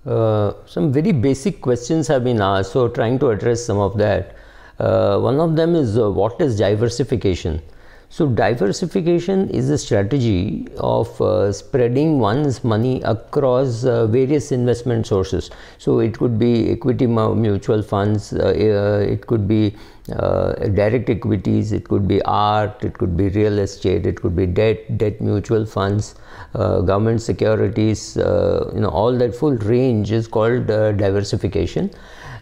Some very basic questions have been asked, so trying to address some of that. One of them is what is diversification? So diversification is a strategy of spreading one's money across various investment sources. So it could be equity mutual funds, it could be direct equities, it could be art, it could be real estate, it could be debt mutual funds, government securities, all that full range is called diversification.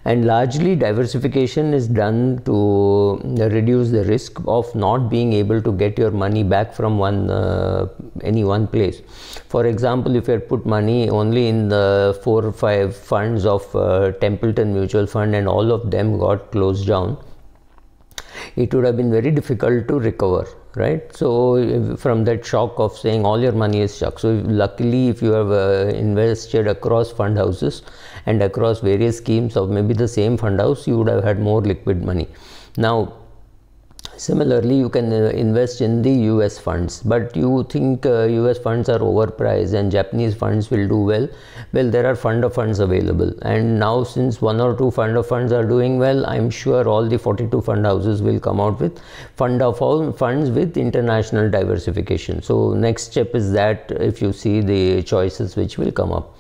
And largely diversification is done to reduce the risk of not being able to get your money back from any one place. For example, if you had put money only in the 4 or 5 funds of Templeton Mutual Fund and all of them got closed down, it would have been very difficult to recover, right? So from that shock of saying all your money is stuck. So luckily, if you have invested across fund houses and across various schemes of maybe the same fund house, you would have had more liquid money. Now similarly, you can invest in the US funds, but you think US funds are overpriced and Japanese funds will do well. Well, there are fund of funds available, and now since 1 or 2 fund of funds are doing well, I'm sure all the 42 fund houses will come out with fund of all funds with international diversification. So next step is that if you see the choices which will come up.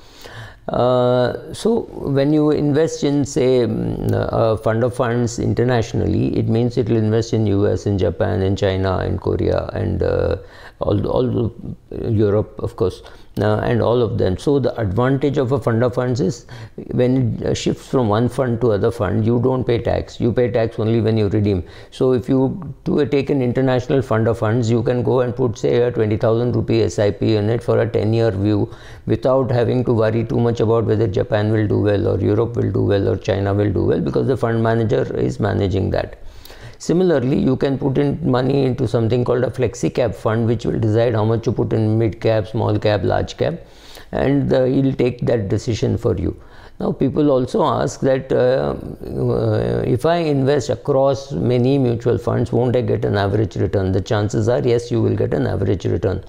So when you invest in, say, a fund of funds internationally, it means it will invest in US, in Japan, in China, in Korea, and all Europe, of course, and all of them. So the advantage of a fund of funds is when it shifts from one fund to other fund, you don't pay tax. You pay tax only when you redeem. So if you take an international fund of funds, you can go and put, say, a 20,000 rupee SIP in it for a 10-year view without having to worry too much about whether Japan will do well or Europe will do well or China will do well, because the fund manager is managing that. Similarly, you can put in money into something called a flexi cap fund, which will decide how much you put in mid cap, small cap, large cap, and he'll take that decision for you. Now people also ask that if I invest across many mutual funds, won't I get an average return? The chances are yes, you will get an average return.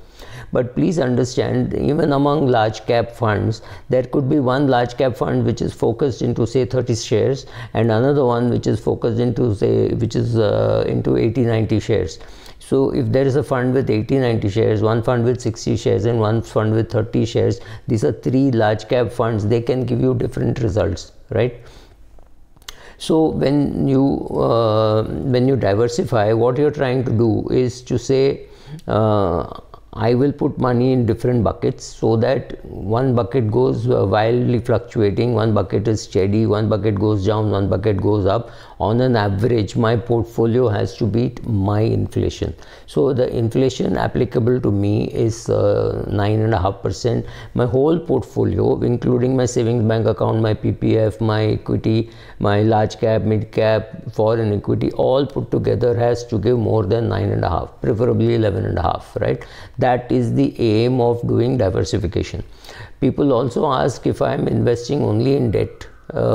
But please understand, even among large cap funds, there could be one large cap fund which is focused into, say, 30 shares, and another one which is focused into, say, into 80-90 shares. So if there is a fund with 80-90 shares, one fund with 60 shares, and one fund with 30 shares, these are 3 large cap funds. They can give you different results, right? So when you diversify, what you're trying to do is to say, I will put money in different buckets so that one bucket goes wildly fluctuating, one bucket is steady, one bucket goes down, one bucket goes up. On an average, my portfolio has to beat my inflation. So the inflation applicable to me is 9.5%. My whole portfolio, including my savings bank account, my PPF, my equity, my large cap, mid cap, foreign equity, all put together has to give more than 9.5, preferably 11.5, right? That is the aim of doing diversification. People also ask if I am investing only in debt.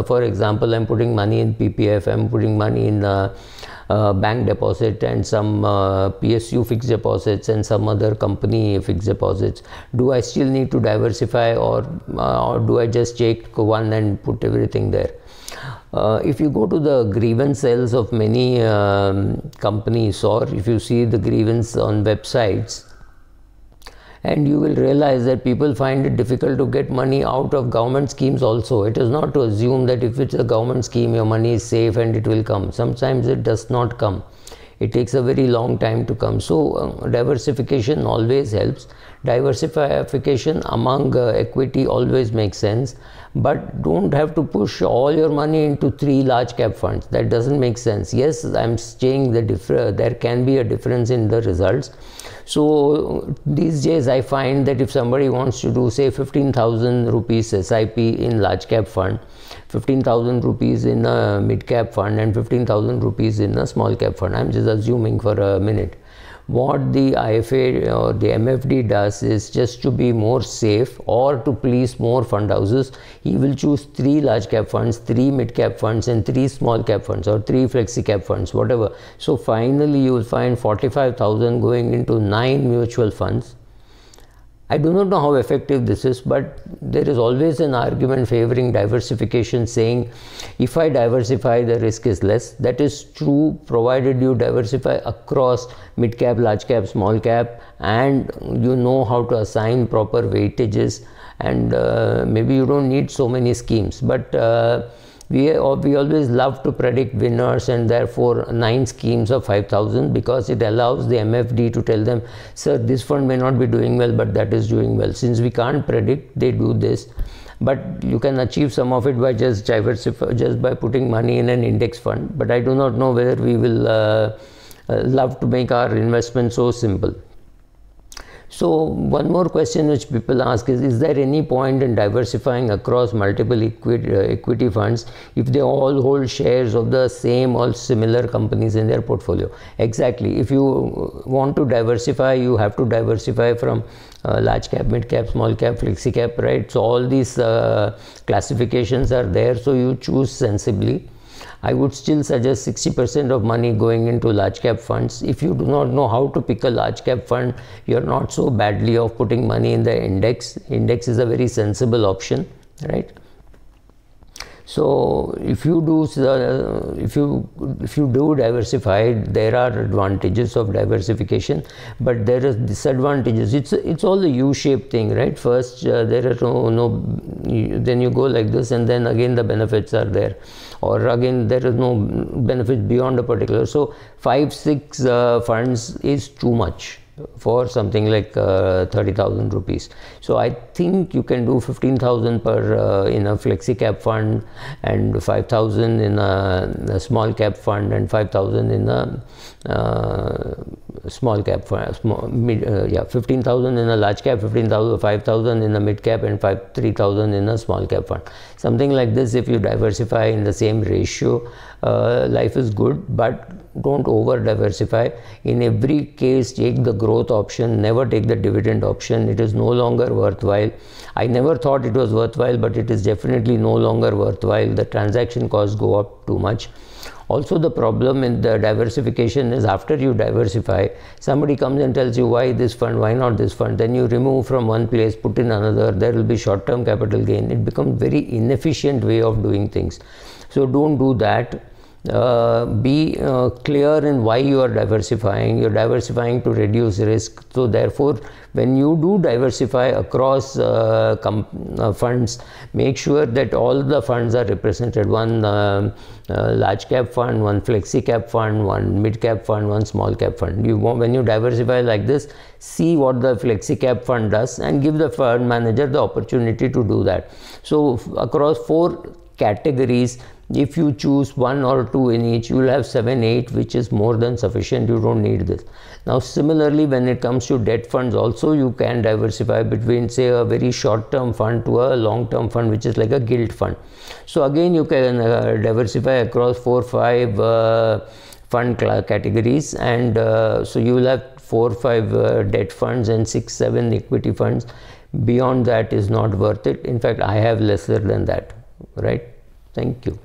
For example, I'm putting money in PPF, I'm putting money in bank deposit and some PSU fixed deposits and some other company fixed deposits. Do I still need to diversify, or do I just take one and put everything there? If you go to the grievance cells of many companies, or if you see the grievance on websites, and you will realize that people find it difficult to get money out of government schemes also. It is not to assume that if it's a government scheme, your money is safe and it will come. Sometimes it does not come. It takes a very long time to come. So diversification always helps. Diversification among equity always makes sense, but don't have to push all your money into 3 large cap funds. That doesn't make sense. Yes, I'm saying that there can be a difference in the results. So these days I find that if somebody wants to do, say, 15,000 rupees SIP in large cap fund, 15,000 rupees in a mid cap fund, and 15,000 rupees in a small cap fund, I'm just assuming for a minute, what the IFA or the MFD does is, just to be more safe or to please more fund houses, he will choose 3 large cap funds, 3 mid cap funds, and 3 small cap funds, or 3 flexi cap funds, whatever. So finally you will find 45,000 going into 9 mutual funds, I do not know how effective this is, but there is always an argument favoring diversification, saying if I diversify, the risk is less. That is true provided you diversify across mid cap, large cap, small cap, and you know how to assign proper weightages, and maybe you don't need so many schemes. But we always love to predict winners, and therefore 9 schemes of 5,000, because it allows the MFD to tell them, sir, this fund may not be doing well, but that is doing well. Since we can't predict, they do this. But you can achieve some of it by just by putting money in an index fund. But I do not know whether we will love to make our investment so simple. So one more question which people ask is there any point in diversifying across multiple equity funds if they all hold shares of the same or similar companies in their portfolio? Exactly. If you want to diversify, you have to diversify from large cap, mid cap, small cap, flexi cap, right? So all these classifications are there, so you choose sensibly. I would still suggest 60% of money going into large cap funds. If you do not know how to pick a large cap fund, you are not so badly off putting money in the index. Index is a very sensible option, right? So if you do diversify, there are advantages of diversification, but there are disadvantages. It's all the U-shaped thing, right? First there are then you go like this, and then again the benefits are there, or again there is no benefit beyond a particular. So 5-6 funds is too much for something like 30,000 rupees. So I think you can do 15,000 per in a flexi cap fund, and 5,000 in a small cap fund, and 5,000 in a small cap fund, 15,000 in a large cap, 5,000 in a mid cap, and 3,000 in a small cap fund. Something like this, if you diversify in the same ratio, life is good, but don't over diversify. In every case, take the growth option, never take the dividend option. It is no longer worthwhile. I never thought it was worthwhile, but it is definitely no longer worthwhile. The transaction costs go up too much. Also, the problem in the diversification is after you diversify, somebody comes and tells you why this fund, why not this fund. Then you remove from one place, put in another. There will be short-term capital gain. It becomes very inefficient way of doing things. So don't do that. Be clear in why you are diversifying. You're diversifying to reduce risk. So therefore, when you do diversify across funds, make sure that all the funds are represented. One large cap fund, one flexi cap fund, one mid cap fund, one small cap fund. When you diversify like this, see what the flexi cap fund does and give the fund manager the opportunity to do that. So across 4 categories, if you choose 1 or 2 in each, you will have 7, 8, which is more than sufficient. You don't need this. Now similarly, when it comes to debt funds also, you can diversify between, say, a very short term fund to a long term fund, which is like a gilt fund. So again, you can diversify across 4, 5 fund categories, and so you will have 4, 5 debt funds and 6, 7 equity funds. Beyond that is not worth it. In fact, I have lesser than that, right? Thank you.